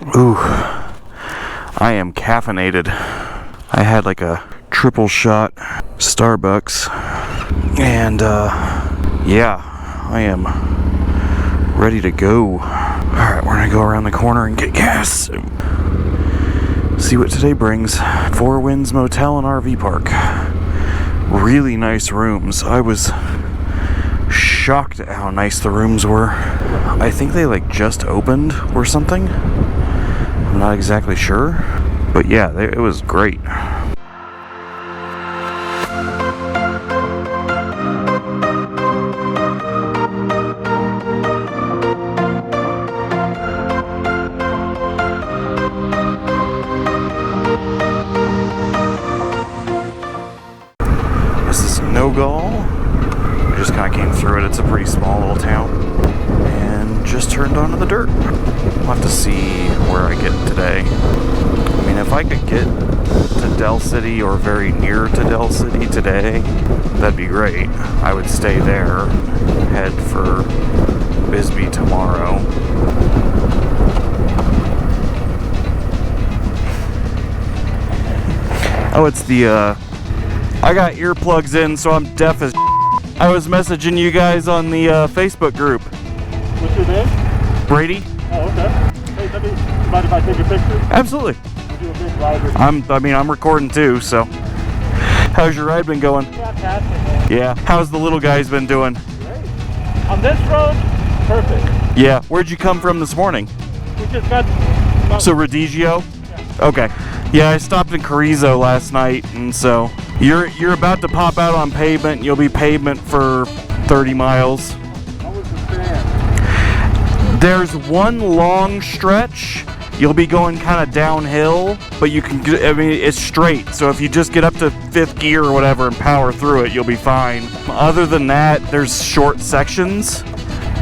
Ooh, I am caffeinated. I had like a triple shot Starbucks, and yeah, I am ready to go. Alright, we're gonna go around the corner and get gas. See what today brings. Four Winds Motel and RV Park. Really nice rooms. I was shocked at how nice the rooms were. I think they like just opened or something. I'm not exactly sure. But yeah, it was great. This is Nogal. We just kind of came through it. It's a pretty small little town. And just turned onto the dirt. We'll have to see where I get today. I mean, if I could get to Del City or very near to Del City today, that'd be great. I would stay there, head for Bisbee tomorrow. Oh, it's the, I got earplugs in, so I'm deaf as I was messaging you guys on the Facebook group. What's your name? Brady. Oh, okay. Hey, mind if I take a picture? Absolutely. Do a big ride. I'm recording too, so. How's your ride been going? Fantastic, man. Yeah. How's the little guys been doing? Great. On this road, perfect. Yeah. Where'd you come from this morning? We just got... So Redigio? Yeah. Okay. Yeah, I stopped in Carrizozo last night, and so you're about to pop out on pavement, and you'll be pavement for 30 miles. How was the sand? There's one long stretch. You'll be going kind of downhill, but you can, I mean, it's straight. So if you just get up to 5th gear or whatever and power through it, you'll be fine. Other than that, there's short sections.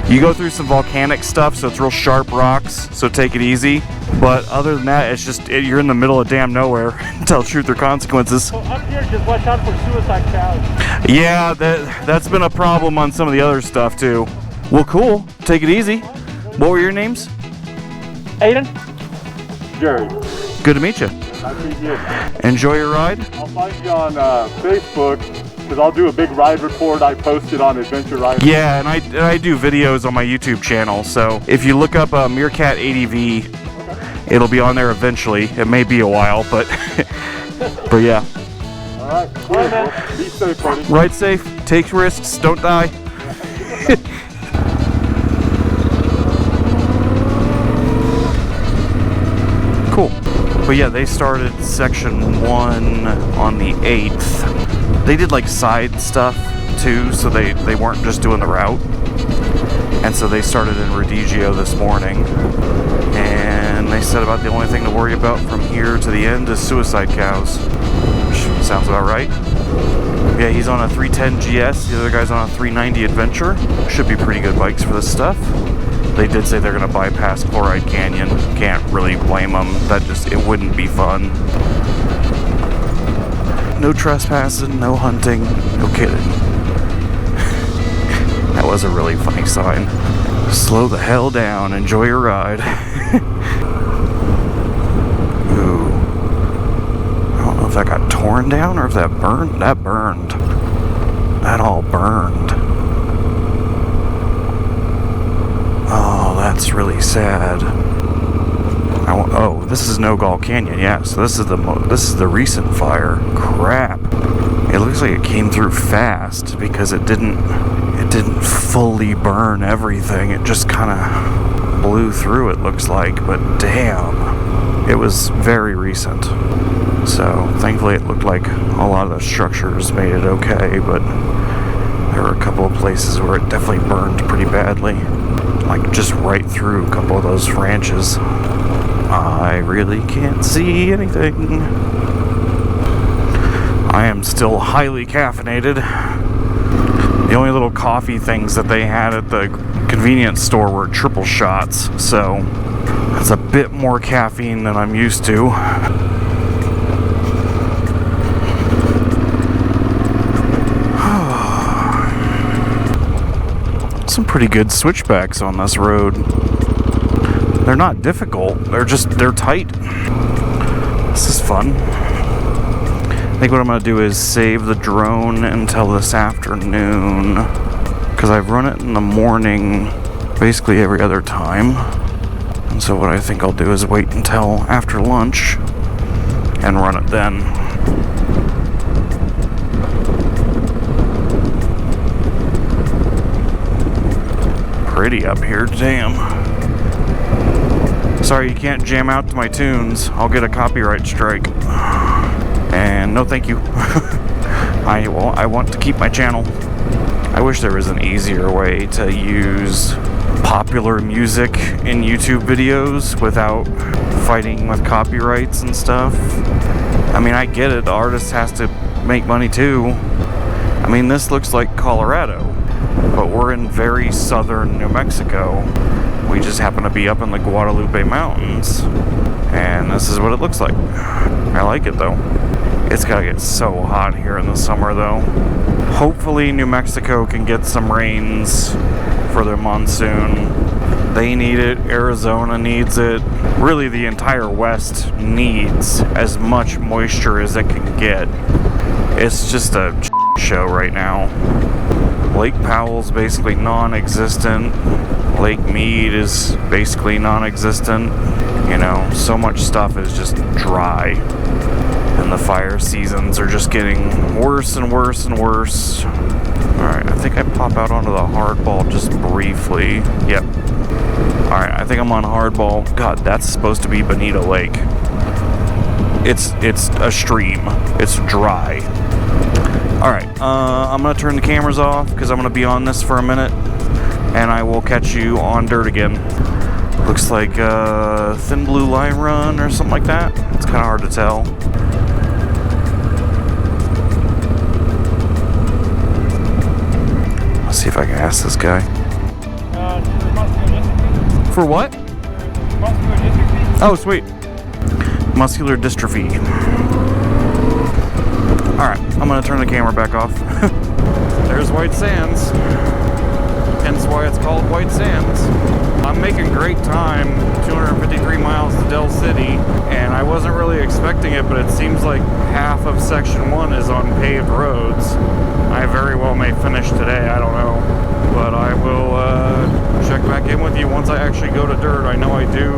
You go through some volcanic stuff, so it's real sharp rocks, so take it easy. But other than that, it's just, you're in the middle of damn nowhere. Tell truth or consequences. So up here, just watch out for suicide cows. Yeah, that's been a problem on some of the other stuff too. Well, cool. Take it easy. What were your names? Aiden? Jerry. Good to meet you. Nice to meet you. Enjoy your ride. I'll find you on Facebook, because I'll do a big ride report I posted on Adventure Ride. Yeah, and I do videos on my YouTube channel, so if you look up Meerkat ADV, it'll be on there eventually. It may be a while, but but yeah. All right, cool. Man. Be safe, buddy. Ride safe, take risks, don't die. Cool. But yeah, they started section 1 on the 8th. They did like side stuff too, so they weren't just doing the route. And so they started in Redigio this morning. And they said about the only thing to worry about from here to the end is suicide cows. Which sounds about right. Yeah, he's on a 310 GS, the other guy's on a 390 Adventure. Should be pretty good bikes for this stuff. They did say they're going to bypass Chloride Canyon. Can't really blame them. It wouldn't be fun. No trespassing, no hunting, no kidding. That was a really funny sign. Slow the hell down, enjoy your ride. Ooh. I don't know if that got torn down or if that burned. That burned. That all burned. Oh, that's really sad. Oh, this is Nogal Canyon. Yeah, so this is the recent fire. Crap. It looks like it came through fast because it didn't fully burn everything. It just kind of blew through, it looks like, but damn. It was very recent. So, thankfully it looked like a lot of the structures made it okay, but there were a couple of places where it definitely burned pretty badly. Like just right through a couple of those ranches. I really can't see anything. I am still highly caffeinated. The only little coffee things that they had at the convenience store were triple shots, so that's a bit more caffeine than I'm used to. Some pretty good switchbacks on this road. They're not difficult. They're tight. This is fun. I think what I'm going to do is save the drone until this afternoon, because I've run it in the morning basically every other time. And so what I think I'll do is wait until after lunch and run it then. Pretty up here, damn. Sorry you can't jam out to my tunes. I'll get a copyright strike. And no thank you. I want to keep my channel. I wish there was an easier way to use popular music in YouTube videos without fighting with copyrights and stuff. I mean, I get it, the artist has to make money too. I mean, this looks like Colorado, but we're in very southern New Mexico. We just happen to be up in the Guadalupe Mountains, and this is what it looks like. I like it though. It's gotta get so hot here in the summer though. Hopefully New Mexico can get some rains for their monsoon. They need it, Arizona needs it. Really the entire West needs as much moisture as it can get. It's just a show right now. Lake Powell's basically non-existent. Lake Mead is basically non-existent. You know, so much stuff is just dry. And the fire seasons are just getting worse and worse and worse. Alright, I think I pop out onto the hardball just briefly. Yep. Alright, I think I'm on hardball. God, that's supposed to be Bonita Lake. It's a stream. It's dry. Alright, I'm going to turn the cameras off because I'm going to be on this for a minute. And I will catch you on dirt again. Looks like Thin Blue Line Run or something like that. It's kind of hard to tell. Let's see if I can ask this guy. For what? Oh, sweet. Muscular Dystrophy. Alright, I'm going to turn the camera back off. There's White Sands. Hence why it's called White Sands. I'm making great time, 253 miles to Del City, and I wasn't really expecting it, but it seems like half of Section 1 is on paved roads. I very well may finish today, I don't know. But I will check back in with you once I actually go to dirt. I know I do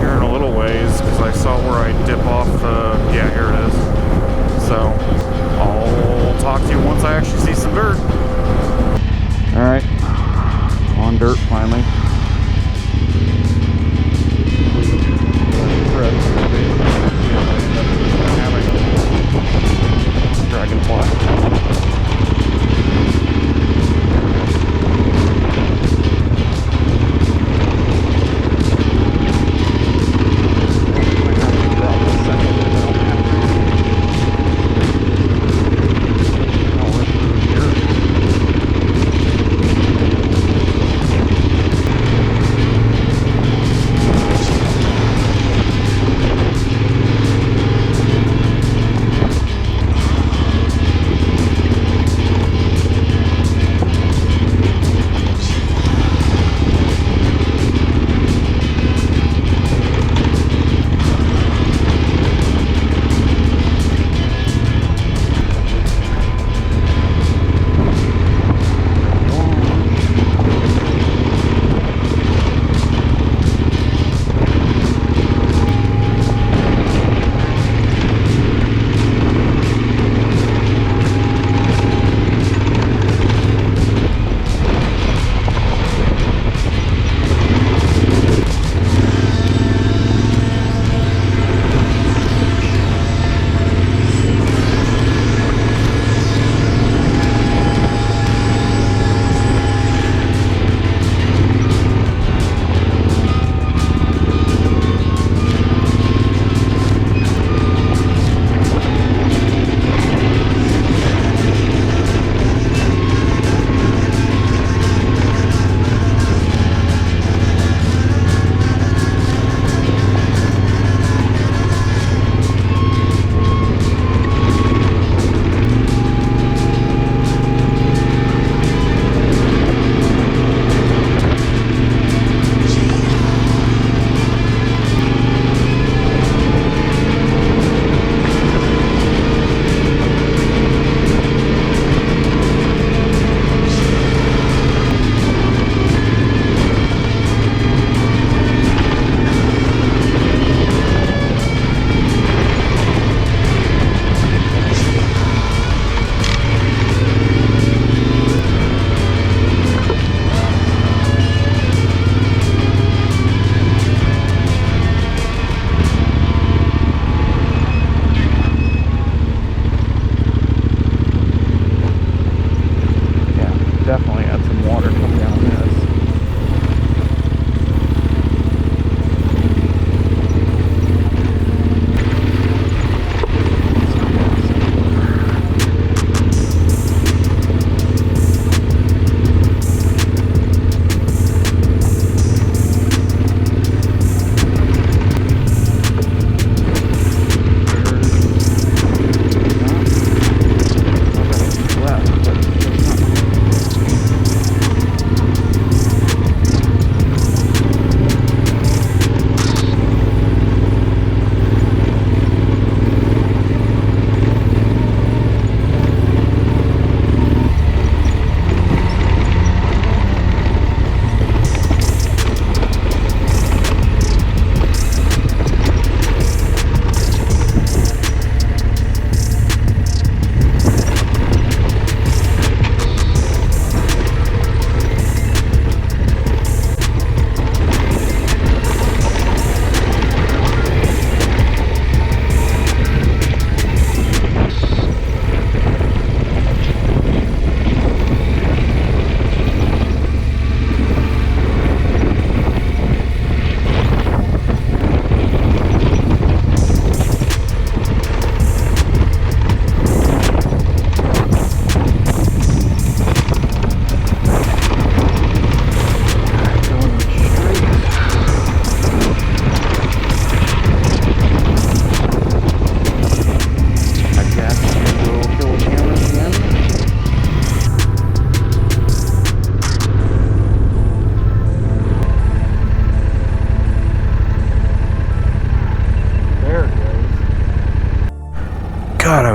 here in a little ways, because I saw where I dip off the... yeah, here it is. So, I'll talk to you once I actually see some dirt. Alright, on dirt finally. Dragonfly.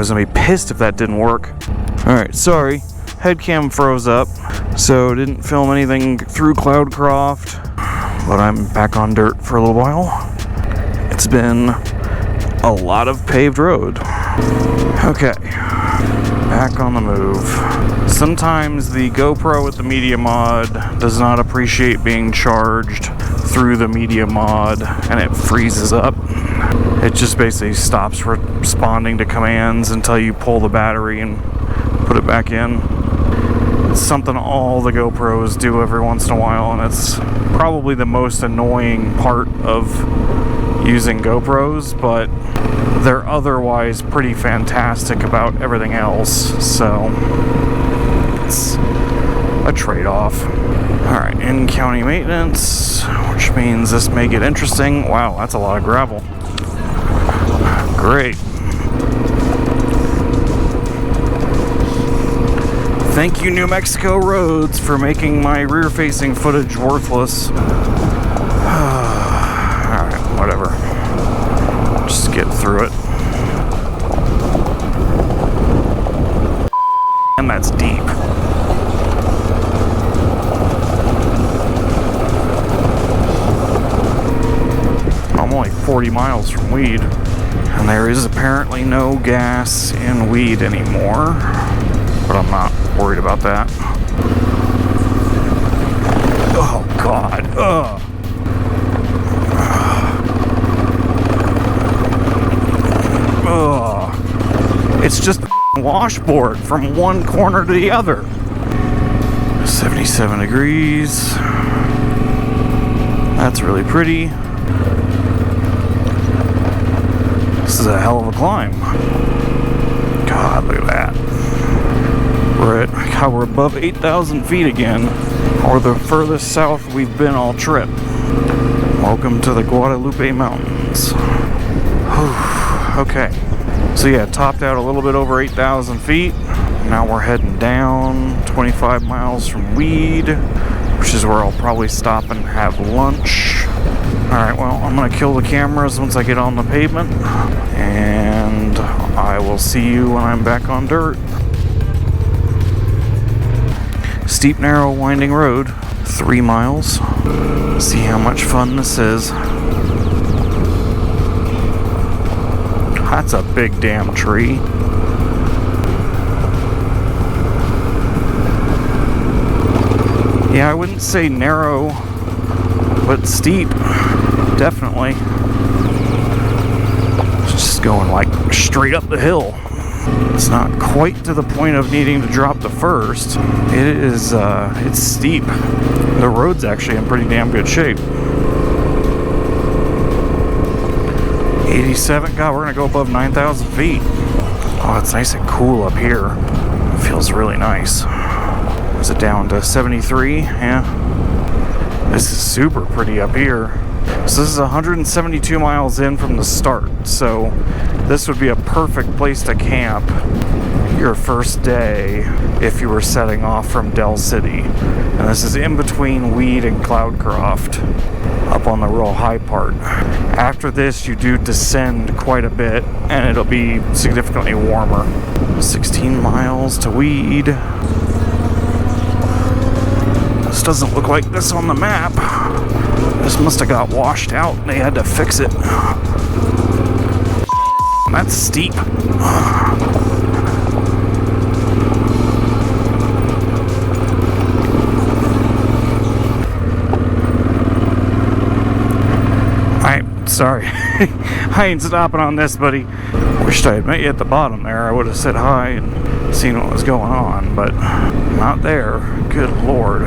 was gonna be pissed if that didn't work. Alright, sorry. Head cam froze up, so didn't film anything through Cloudcroft, but I'm back on dirt for a little while. It's been a lot of paved road. Okay, back on the move. Sometimes the GoPro with the media mod does not appreciate being charged through the media mod and it freezes up. It just basically stops responding to commands until you pull the battery and put it back in. It's something all the GoPros do every once in a while, and it's probably the most annoying part of using GoPros, but they're otherwise pretty fantastic about everything else, so it's a trade-off. Alright, in-county maintenance, which means this may get interesting. Wow, that's a lot of gravel. Great. Thank you, New Mexico roads, for making my rear-facing footage worthless. Alright, whatever. Just get through it. And that's deep. I'm only 40 miles from Weed. And there is apparently no gas in Weed anymore. But I'm not worried about that. Oh, God. Ugh. Ugh. It's just a washboard from one corner to the other. 77 degrees. That's really pretty. This is a hell of a climb. God, look at that. We're above 8,000 feet again, or the furthest south we've been all trip. Welcome to the Guadalupe Mountains. Whew. Okay, so yeah, topped out a little bit over 8,000 feet. Now we're heading down 25 miles from Weed, which is where I'll probably stop and have lunch. Alright, well, I'm going to kill the cameras once I get on the pavement, and I will see you when I'm back on dirt. Steep, narrow, winding road, 3 miles. See how much fun this is. That's a big damn tree. Yeah, I wouldn't say narrow, but steep, definitely. It's just going like straight up the hill. It's not quite to the point of needing to drop the first. It is, it's steep. The road's actually in pretty damn good shape. 87, God, we're gonna go above 9,000 feet. Oh, it's nice and cool up here. It feels really nice. Is it down to 73? Yeah. This is super pretty up here. So this is 172 miles in from the start, so this would be a perfect place to camp your first day if you were setting off from Del City. And this is in between Weed and Cloudcroft, up on the real high part. After this, you do descend quite a bit, and it'll be significantly warmer. 16 miles to Weed. This doesn't look like this on the map. This must have got washed out. They had to fix it. That's steep. Sorry. I ain't stopping on this, buddy. Wished I had met you at the bottom there. I would have said hi and seen what was going on, but not there. Good Lord.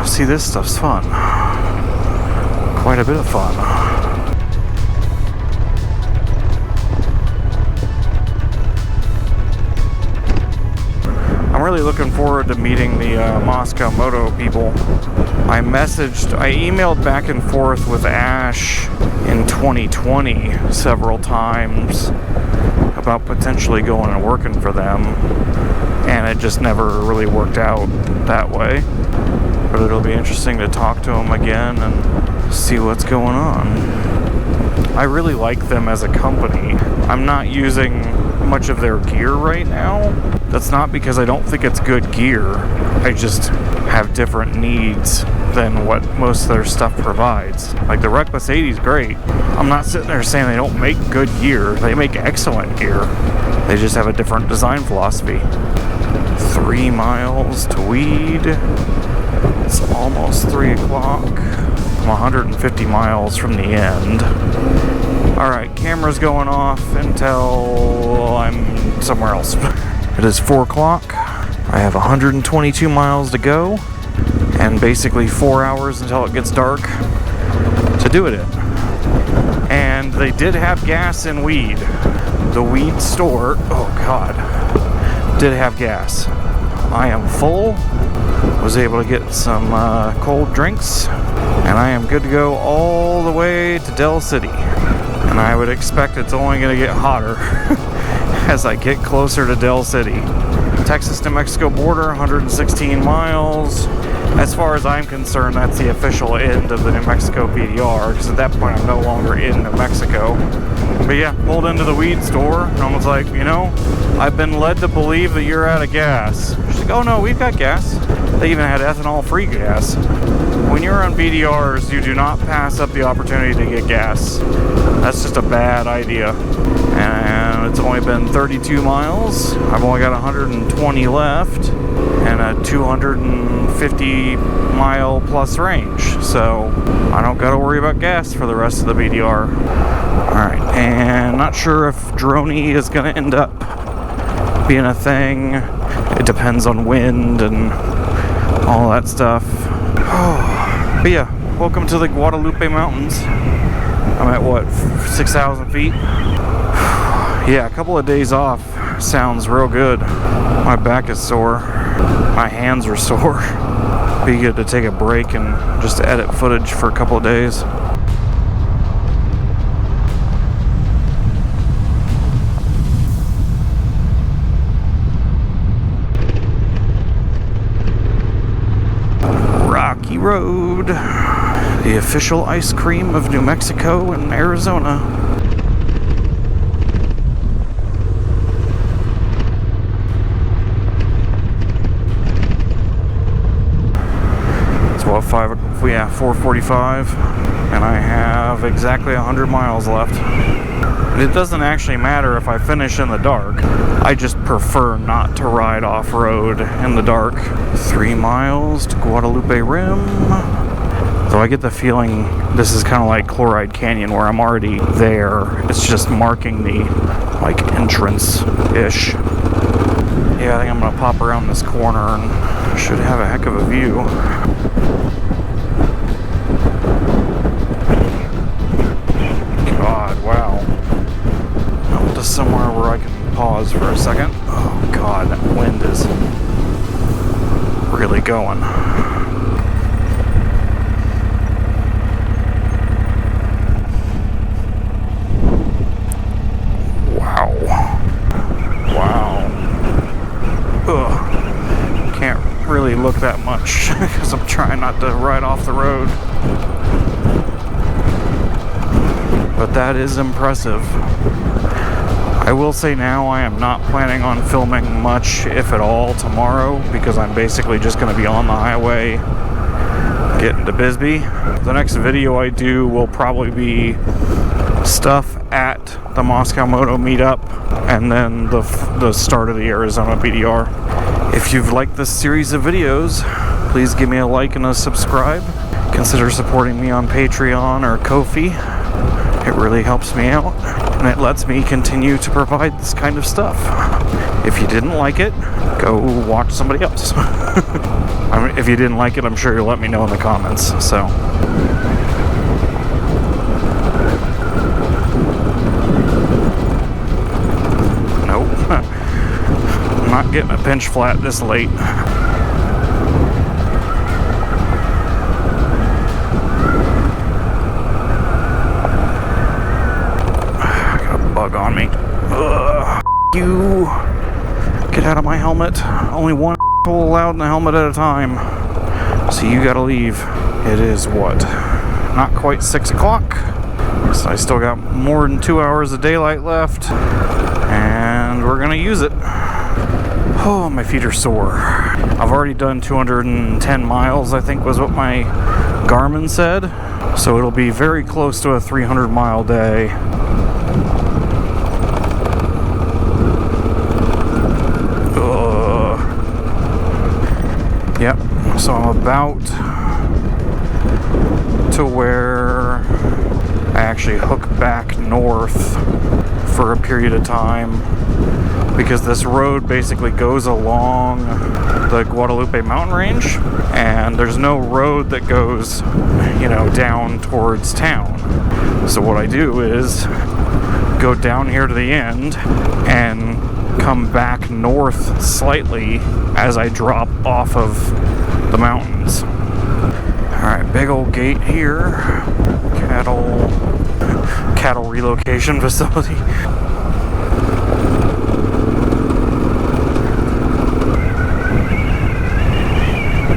See, this stuff's fun. Quite a bit of fun. I'm really looking forward to meeting the Mosko Moto people. I emailed back and forth with Ash in 2020 several times about potentially going and working for them, and it just never really worked out that way. But it'll be interesting to talk to them again and see what's going on. I really like them as a company. I'm not using much of their gear right now. That's not because I don't think it's good gear. I just have different needs than what most of their stuff provides. Like the Reckless 80 is great. I'm not sitting there saying they don't make good gear. They make excellent gear. They just have a different design philosophy. 3 miles to Weed. It's almost 3 o'clock. I'm 150 miles from the end. Alright, camera's going off until I'm somewhere else. It is 4 o'clock. I have 122 miles to go, and basically 4 hours until it gets dark to do it in. And they did have gas in Weed. The Weed store, oh god, did have gas. I am full. Was able to get some cold drinks, and I am good to go all the way to Del City. And I would expect it's only going to get hotter as I get closer to Del City. Texas to Mexico border, 116 miles. As far as I'm concerned, that's the official end of the New Mexico BDR, because at that point I'm no longer in New Mexico. But yeah, pulled into the weed store, and I was like, you know, I've been led to believe that you're out of gas. She's like, oh no, we've got gas. They even had ethanol-free gas. When you're on BDRs, you do not pass up the opportunity to get gas. That's just a bad idea. And it's only been 32 miles. I've only got 120 left and a 250 mile plus range. So I don't got to worry about gas for the rest of the BDR. Alright, and not sure if Droney is going to end up being a thing. It depends on wind and all that stuff. But yeah, welcome to the Guadalupe Mountains. I'm at what, 6,000 feet? Yeah, a couple of days off sounds real good. My back is sore. My hands are sore. Be good to take a break and just edit footage for a couple of days. Rocky Road, the official ice cream of New Mexico and Arizona. It's what, 4:45, and I have exactly 100 miles left. It doesn't actually matter if I finish in the dark. I just prefer not to ride off-road in the dark. 3 miles to Guadalupe Rim. Though I get the feeling this is kind of like Chloride Canyon, where I'm already there. It's just marking the, like, entrance-ish. Yeah, I think I'm gonna pop around this corner and should have a heck of a view. God, wow. Up to somewhere where I can pause for a second. Oh god, that wind is really going. Wow. Wow. Ugh. Can't really look that much because I'm trying not to ride off the road. But that is impressive. I will say now I am not planning on filming much, if at all, tomorrow, because I'm basically just going to be on the highway getting to Bisbee. The next video I do will probably be stuff at the Mosko Moto meetup and then the start of the Arizona BDR. If you've liked this series of videos, please give me a like and a subscribe. Consider supporting me on Patreon or Ko-fi. It really helps me out, and it lets me continue to provide this kind of stuff. If you didn't like it, go watch somebody else. I mean, if you didn't like it, I'm sure you'll let me know in the comments, so. Nope. I'm Not getting a pinch flat this late. Got a bug on me. Ugh. You get out of my helmet. Only one allowed in the helmet at a time. So you gotta leave. It is what? Not quite 6 o'clock. So I still got more than 2 hours of daylight left. And we're gonna use it. Oh, my feet are sore. I've already done 210 miles, I think was what my Garmin said. So it'll be very close to a 300-mile day. Yep, so I'm about to where I actually hook back north for a period of time, because this road basically goes along the Guadalupe Mountain range, and there's no road that goes, you know, down towards town. So what I do is go down here to the end and come back north slightly as I drop off of the mountains. Alright, big old gate here. Cattle relocation facility.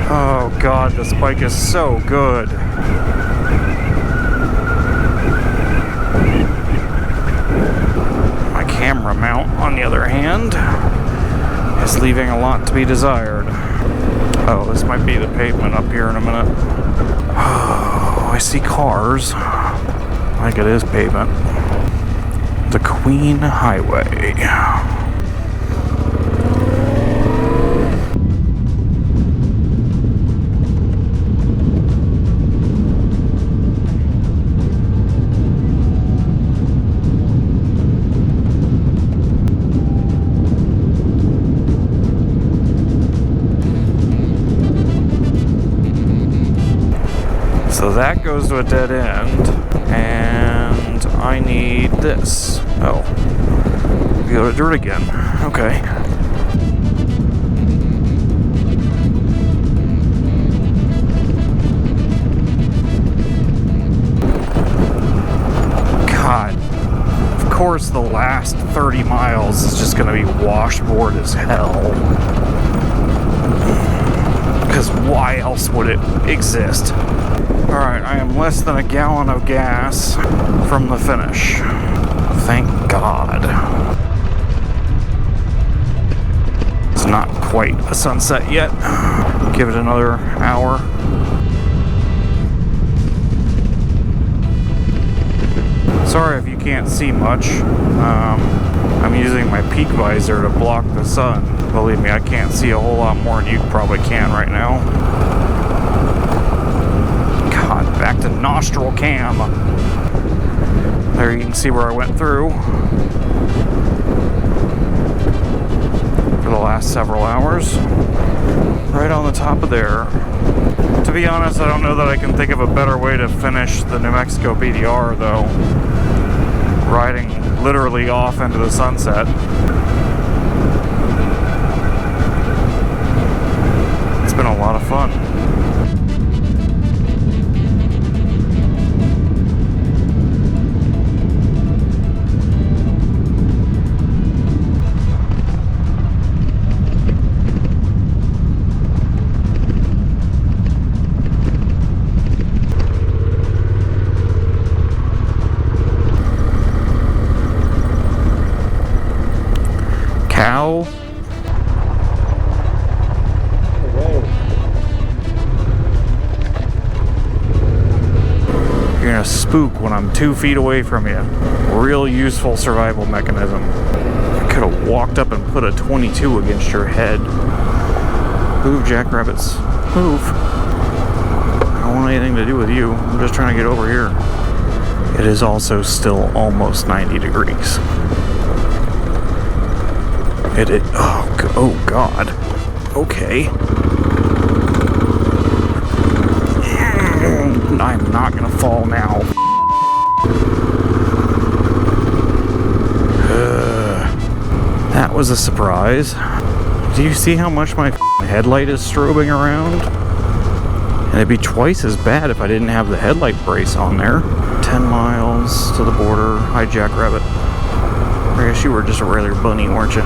Oh god, this bike is so good. My camera mount, on the other hand, is leaving a lot to be desired. Oh, this might be the pavement up here in a minute. Oh, I see cars. I think it is pavement. The Queen Highway. So that goes to a dead end, and I need this. Oh, we go to dirt again. Okay. God, of course the last 30 miles is just going to be washboard as hell. Because why else would it exist? Alright, I am less than a gallon of gas from the finish. Thank God. It's not quite a sunset yet. Give it another hour. Sorry if you can't see much. I'm using my peak visor to block the sun. Believe me, I can't see a whole lot more than you probably can right now. God, back to nostril cam. There you can see where I went through for the last several hours. Right on the top of there. To be honest, I don't know that I can think of a better way to finish the New Mexico BDR though. Riding literally off into the sunset. It's been a lot of fun. Cow. You're gonna spook when I'm 2 feet away from you. Real useful survival mechanism. I could have walked up and put a 22 against your head. Move, jackrabbits. Move. I don't want anything to do with you. I'm just trying to get over here. It is also still almost 90 degrees. Oh God. Okay. I'm not gonna fall now. That was a surprise. Do you see how much my headlight is strobing around? And it'd be twice as bad if I didn't have the headlight brace on there. 10 miles to the border. Hi, Jackrabbit. I guess you were just a regular bunny, weren't you?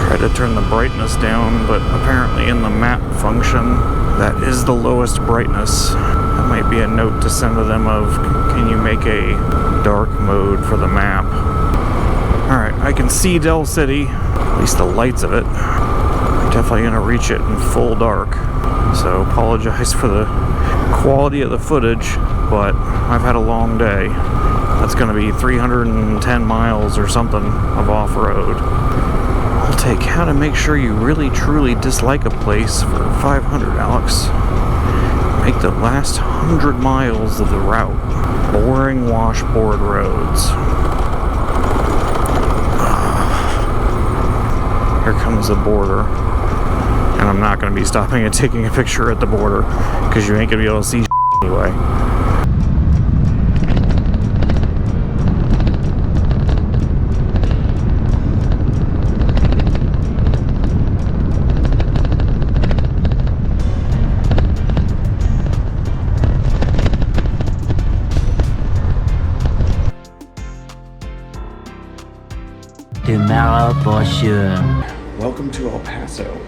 Tried to turn the brightness down, but apparently in the map function, that is the lowest brightness. That might be a note to send to them of, can you make a dark mode for the map? Alright, I can see Del City, at least the lights of it. I'm definitely going to reach it in full dark. So apologize for the quality of the footage, but I've had a long day. That's going to be 310 miles or something of off-road. I'll take how to make sure you really truly dislike a place for 500, Alex. Make the last 100 miles of the route boring washboard roads. Here comes the border. And I'm not going to be stopping and taking a picture at the border because you ain't going to be able to see anyway. Tomorrow for sure. Welcome to El Paso.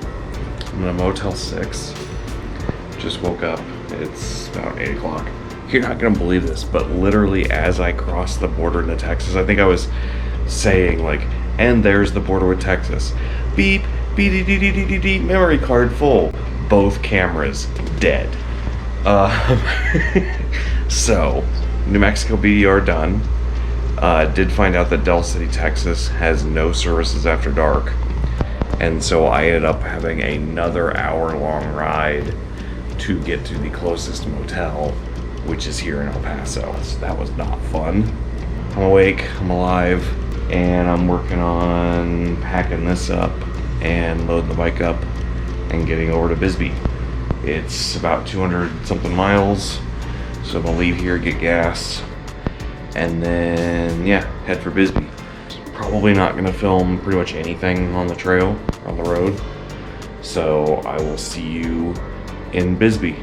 I'm in a Motel 6. Just woke up. It's about 8 o'clock. You're not going to believe this, but literally as I crossed the border into Texas, I think I was saying like, and there's the border with Texas. Beep, beep, memory card full. Both cameras dead. So, New Mexico BDR done. Did find out that Del City, Texas has no services after dark. And so I ended up having another hour-long ride to get to the closest motel, which is here in El Paso. So that was not fun. I'm awake, I'm alive, and I'm working on packing this up and loading the bike up and getting over to Bisbee. It's about 200-something miles, so I'm gonna leave here, get gas, and then, yeah, head for Bisbee. Probably not gonna film pretty much anything on the trail, on the road. So I will see you in Bisbee.